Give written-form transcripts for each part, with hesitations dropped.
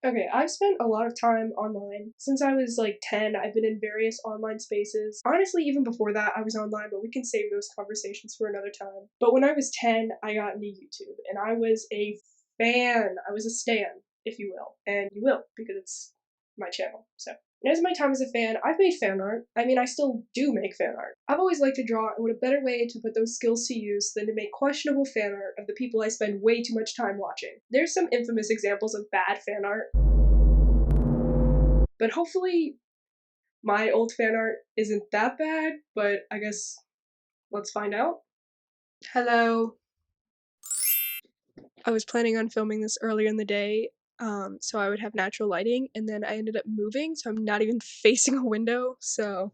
Okay, I've spent a lot of time online. Since I was like 10, I've been in various online spaces. Honestly, even before that, I was online, but we can save those conversations for another time. But when I was 10, I got into YouTube, and I was a fan. I was a stan, if you will. And you will, because it's my channel. So, and as my time as a fan, I've made fan art. I mean, I still do make fan art. I've always liked to draw, and what a better way to put those skills to use than to make questionable fan art of the people I spend way too much time watching. There's some infamous examples of bad fan art, but hopefully my old fan art isn't that bad, but I guess let's find out. Hello. I was planning on filming this earlier in the day, so I would have natural lighting, and then I ended up moving, so I'm not even facing a window, so.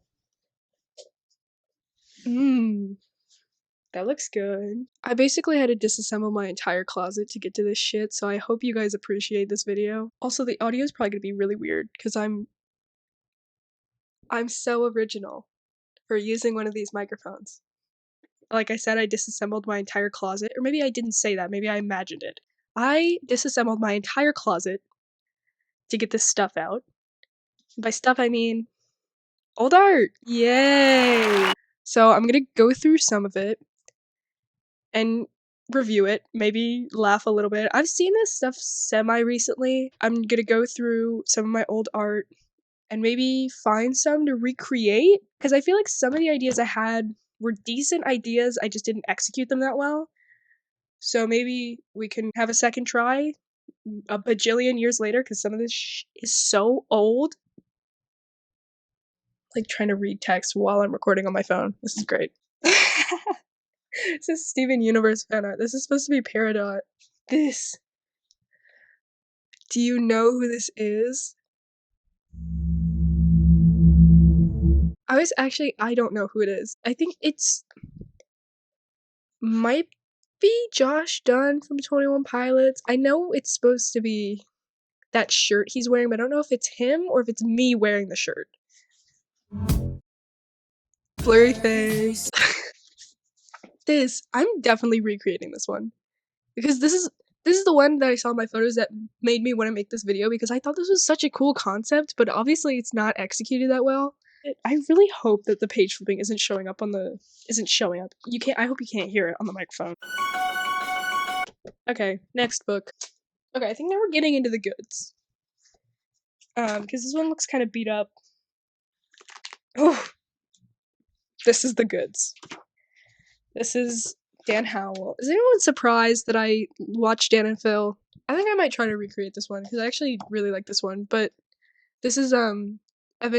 That looks good. I basically had to disassemble my entire closet to get to this shit, so I hope you guys appreciate this video. Also, the audio is probably gonna be really weird, because I'm so original for using one of these microphones. Like I said, I disassembled my entire closet, or maybe I didn't say that, maybe I imagined it. I disassembled my entire closet to get this stuff out. By stuff, I mean old art! Yay! So I'm gonna go through some of it and review it, maybe laugh a little bit. I've seen this stuff semi-recently. I'm gonna go through some of my old art and maybe find some to recreate, because I feel like some of the ideas I had were decent ideas, I just didn't execute them that well. So maybe we can have a second try a bajillion years later, because some of this is so old. Like trying to read text while I'm recording on my phone. This is great. This is Steven Universe fan art. This is supposed to be Peridot. This. Do you know who this is? I don't know who it is. I think it's might be Josh Dunn from 21 Pilots. I know it's supposed to be that shirt he's wearing, but I don't know if it's him or if it's me wearing the shirt. Blurry face. I'm definitely recreating this one. Because this is the one that I saw in my photos that made me want to make this video, because I thought this was such a cool concept, but obviously it's not executed that well. I really hope that the page flipping isn't showing up. I hope you can't hear it on the microphone. Okay, next book. Okay, I think now we're getting into the goods. Because this one looks kind of beat up. Oh, this is the goods. This is Dan Howell. Is anyone surprised that I watched Dan and Phil? I think I might try to recreate this one, because I actually really like this one, but this is Evan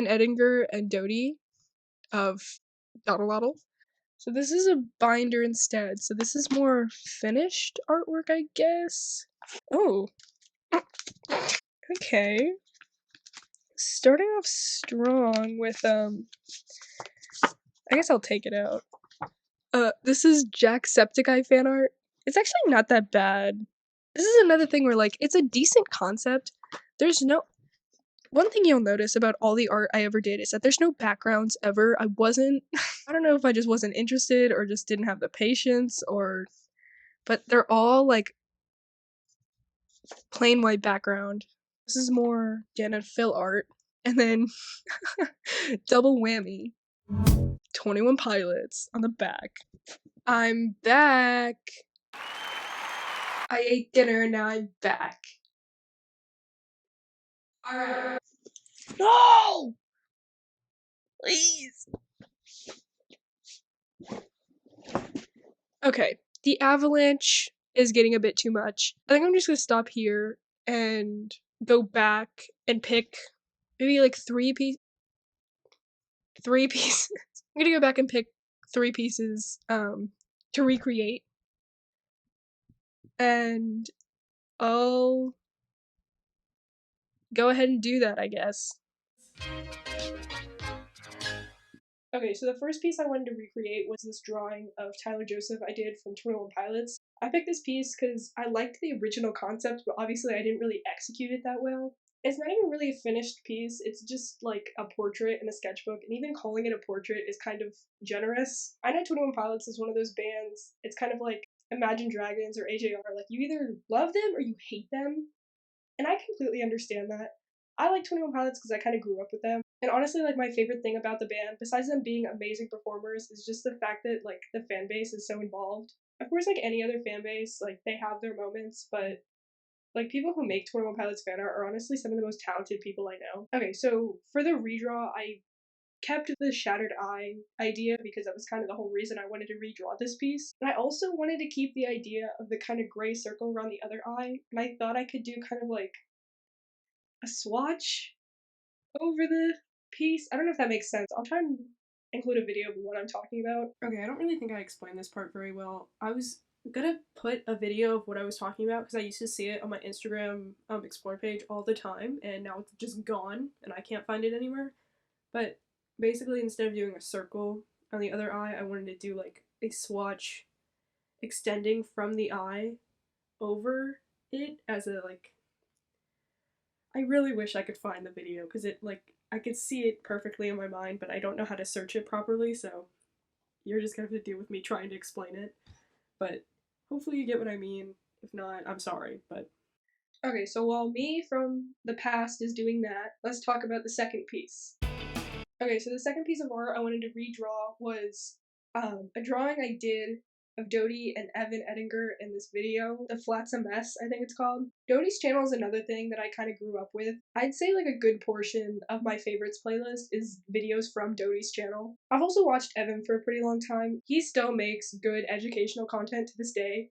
Edinger and Dodie of Doddle. So this is a binder instead, so this is more finished artwork, I guess. Oh. Okay. Starting off strong with, I guess I'll take it out. This is Jacksepticeye fan art. It's actually not that bad. This is another thing where, like, it's a decent concept. One thing you'll notice about all the art I ever did is that there's no backgrounds ever. I don't know if I just wasn't interested or just didn't have the patience, but they're all, like, plain white background. This is more Dan and Phil art. And then, double whammy. 21 Pilots on the back. I'm back! I ate dinner and now I'm back. Alright. No! Please! Okay, the avalanche is getting a bit too much. I think I'm just gonna stop here and go back and pick maybe like three pieces. I'm gonna go back and pick 3 pieces to recreate, and I'll go ahead and do that, I guess. Okay, so the first piece I wanted to recreate was this drawing of Tyler Joseph I did from 21 Pilots. I picked this piece because I liked the original concept, but obviously I didn't really execute it that well. It's not even really a finished piece, it's just like a portrait in a sketchbook, and even calling it a portrait is kind of generous. I know 21 Pilots is one of those bands, it's kind of like Imagine Dragons or AJR, like you either love them or you hate them. And I completely understand that. I like 21 Pilots because I kind of grew up with them. And honestly, like my favorite thing about the band, besides them being amazing performers, is just the fact that like the fan base is so involved. Of course, like any other fan base, like they have their moments, but like people who make 21 Pilots fan art are honestly some of the most talented people I know. Okay, so for the redraw, I kept the shattered eye idea because that was kind of the whole reason I wanted to redraw this piece. And I also wanted to keep the idea of the kind of gray circle around the other eye, and I thought I could do kind of like a swatch over the piece. I don't know if that makes sense. I'll try and include a video of what I'm talking about. Okay, I don't really think I explained this part very well. I was gonna put a video of what I was talking about because I used to see it on my Instagram explore page all the time, and now it's just gone and I can't find it anywhere. But basically, instead of doing a circle on the other eye, I wanted to do like a swatch extending from the eye over it as a like. I really wish I could find the video because it like I could see it perfectly in my mind, but I don't know how to search it properly, so you're just gonna have to deal with me trying to explain it. But hopefully you get what I mean. If not, I'm sorry, but okay, so while me from the past is doing that, let's talk about the second piece. Okay, so the second piece of art I wanted to redraw was a drawing I did of Dodie and Evan Edinger in this video. The Flat's a Mess, I think it's called. Dodie's channel is another thing that I kind of grew up with. I'd say like a good portion of my favorites playlist is videos from Dodie's channel. I've also watched Evan for a pretty long time. He still makes good educational content to this day.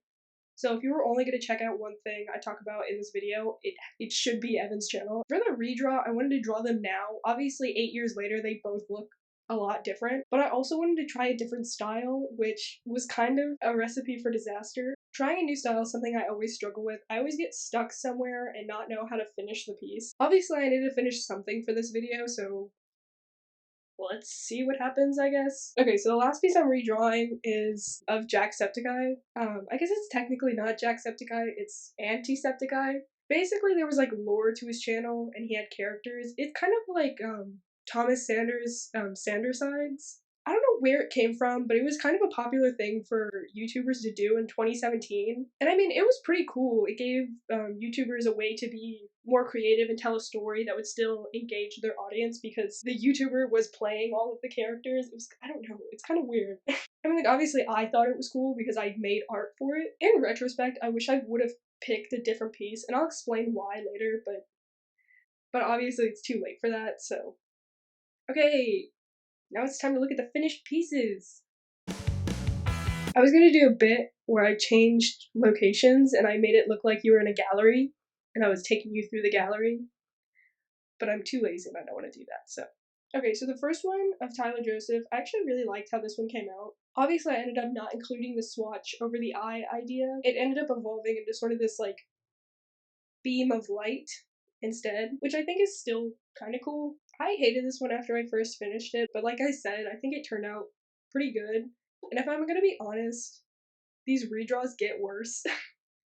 So if you were only going to check out one thing I talk about in this video, it should be Evan's channel. For the redraw, I wanted to draw them now. Obviously, 8 years later, they both look a lot different, but I also wanted to try a different style, which was kind of a recipe for disaster. Trying a new style is something I always struggle with. I always get stuck somewhere and not know how to finish the piece. Obviously, I need to finish something for this video, so let's see what happens, I guess. Okay, so the last piece I'm redrawing is of Jacksepticeye. I guess it's technically not Jacksepticeye, it's Antisepticeye. Basically, there was like lore to his channel, and he had characters. It's kind of like Thomas Sanders' Sandersides. I don't know where it came from, but it was kind of a popular thing for YouTubers to do in 2017. And I mean, it was pretty cool. It gave YouTubers a way to be more creative and tell a story that would still engage their audience because the YouTuber was playing all of the characters. It was, I don't know, it's kind of weird. I mean, like, obviously, I thought it was cool because I made art for it. In retrospect, I wish I would have picked a different piece, and I'll explain why later, but obviously it's too late for that, so. Okay, now it's time to look at the finished pieces. I was gonna do a bit where I changed locations and I made it look like you were in a gallery and I was taking you through the gallery, but I'm too lazy and I don't want to do that, so. Okay, so the first one of Tyler Joseph, I actually really liked how this one came out. Obviously, I ended up not including the swatch over the eye idea. It ended up evolving into sort of this like beam of light instead, which I think is still kind of cool. I hated this one after I first finished it, but like I said, I think it turned out pretty good. And if I'm gonna be honest, these redraws get worse.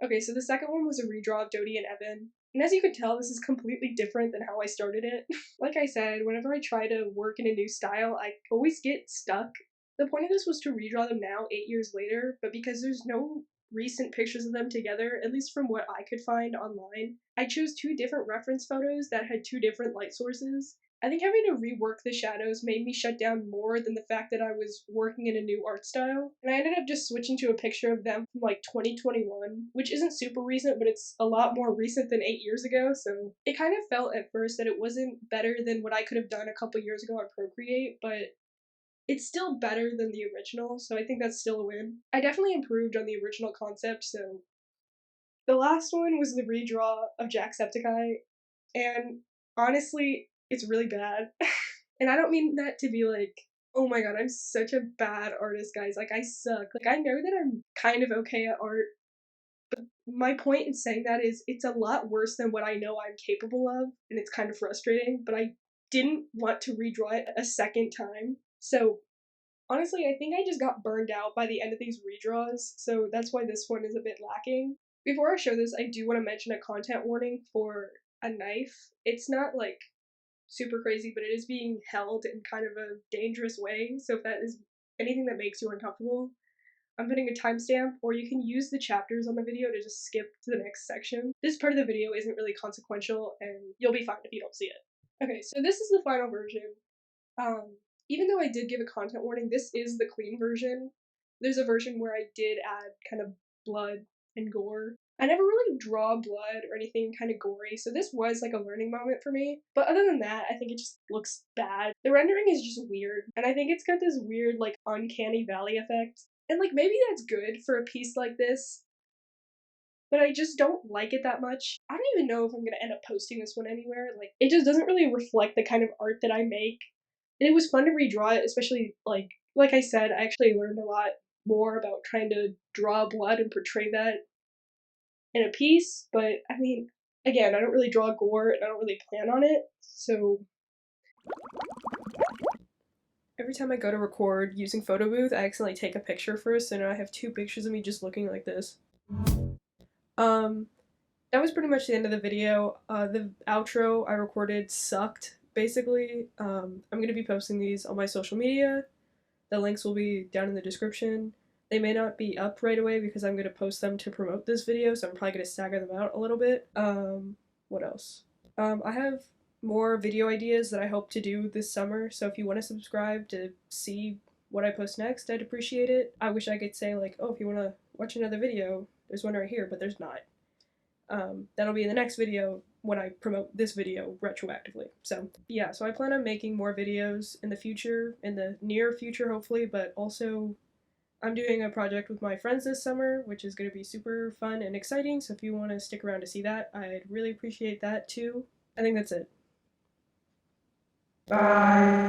Okay, so the second one was a redraw of Dodie and Evan. And as you could tell, this is completely different than how I started it. Like I said, whenever I try to work in a new style, I always get stuck. The point of this was to redraw them now, 8 years later, but because there's no recent pictures of them together, at least from what I could find online, I chose two different reference photos that had two different light sources. I think having to rework the shadows made me shut down more than the fact that I was working in a new art style. And I ended up just switching to a picture of them from like 2021, which isn't super recent, but it's a lot more recent than 8 years ago. So it kind of felt at first that it wasn't better than what I could have done a couple years ago on Procreate, but it's still better than the original, so I think that's still a win. I definitely improved on the original concept, so. The last one was the redraw of Jacksepticeye, and honestly, it's really bad. And I don't mean that to be like, oh my god, I'm such a bad artist, guys. Like, I suck. Like, I know that I'm kind of okay at art, but my point in saying that is it's a lot worse than what I know I'm capable of, and it's kind of frustrating, but I didn't want to redraw it a second time. So, honestly, I think I just got burned out by the end of these redraws, so that's why this one is a bit lacking. Before I show this, I do want to mention a content warning for a knife. It's not like super crazy, but it is being held in kind of a dangerous way, so if that is anything that makes you uncomfortable, I'm putting a timestamp, or you can use the chapters on the video to just skip to the next section. This part of the video isn't really consequential, and you'll be fine if you don't see it. Okay, so this is the final version. Even though I did give a content warning, this is the clean version. There's a version where I did add kind of blood and gore. I never really draw blood or anything kind of gory, so this was like a learning moment for me. But other than that, I think it just looks bad. The rendering is just weird, and I think it's got this weird, like, uncanny valley effect. And, like, maybe that's good for a piece like this, but I just don't like it that much. I don't even know if I'm gonna end up posting this one anywhere. Like, it just doesn't really reflect the kind of art that I make. And it was fun to redraw it, especially like I said, I actually learned a lot more about trying to draw blood and portray that in a piece. But I mean, again, I don't really draw gore and I don't really plan on it. So every time I go to record using Photo Booth, I accidentally take a picture first, and I have two pictures of me just looking like this. Um, that was pretty much the end of the video. The outro I recorded sucked, basically. I'm going to be posting these on my social media. The links will be down in the description. They may not be up right away because I'm going to post them to promote this video, so I'm probably going to stagger them out a little bit. What else? I have more video ideas that I hope to do this summer, so if you want to subscribe to see what I post next, I'd appreciate it. I wish I could say, like, oh, if you want to watch another video, there's one right here, but there's not. That'll be in the next video when I promote this video retroactively. So yeah, so I plan on making more videos in the future, in the near future hopefully, but also I'm doing a project with my friends this summer, which is going to be super fun and exciting, so if you want to stick around to see that, I'd really appreciate that too. I think that's it. Bye!